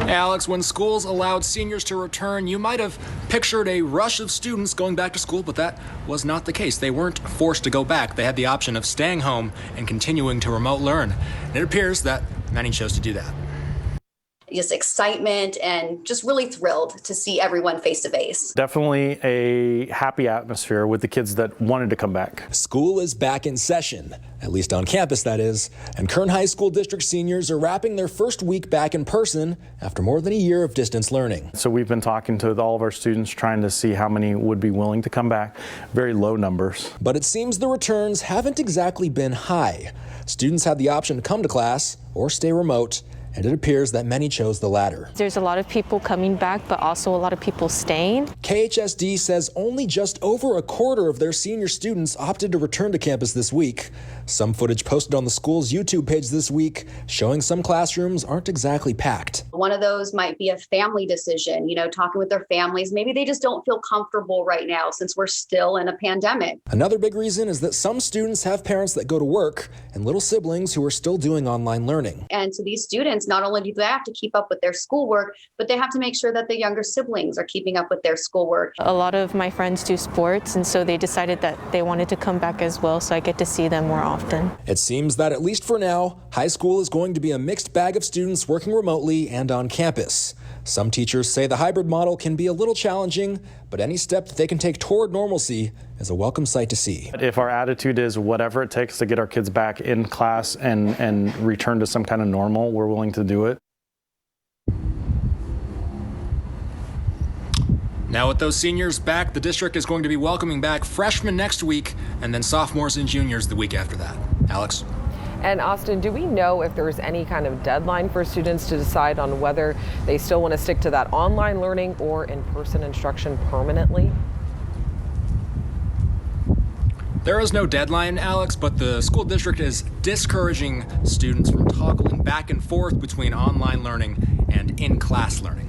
Alex, when schools allowed seniors to return, you might have pictured a rush of students going back to school, but that was not the case. They weren't forced to go back. They had the option of staying home and continuing to remote learn. And it appears that many chose to do that. Just excitement and just really thrilled to see everyone face to face. Definitely a happy atmosphere with the kids that wanted to come back. School is back in session, at least on campus, that is. And Kern High School District seniors are wrapping their first week back in person after more than a year of distance learning. So we've been talking to all of our students, trying to see how many would be willing to come back. Very low numbers. But it seems the returns haven't exactly been high. Students had the option to come to class or stay remote, and it appears that many chose the latter. There's a lot of people coming back, but also a lot of people staying. KHSD says only just over a quarter of their senior students opted to return to campus this week. Some footage posted on the school's YouTube page this week showing some classrooms aren't exactly packed. One of those might be a family decision, talking with their families. Maybe they just don't feel comfortable right now since we're still in a pandemic. Another big reason is that some students have parents that go to work and little siblings who are still doing online learning. And so these students, not only do they have to keep up with their schoolwork, but they have to make sure that the younger siblings are keeping up with their schoolwork. A lot of my friends do sports, and so they decided that they wanted to come back as well, so I get to see them more often. It seems that at least for now, high school is going to be a mixed bag of students working remotely and on campus. Some teachers say the hybrid model can be a little challenging, but any step that they can take toward normalcy is a welcome sight to see. If our attitude is whatever it takes to get our kids back in class and return to some kind of normal, we're willing to do it. Now with those seniors back, the district is going to be welcoming back freshmen next week and then sophomores and juniors the week after that. Alex? And Austin, do we know if there's any kind of deadline for students to decide on whether they still want to stick to that online learning or in-person instruction permanently? There is no deadline, Alex, but the school district is discouraging students from toggling back and forth between online learning and in-class learning.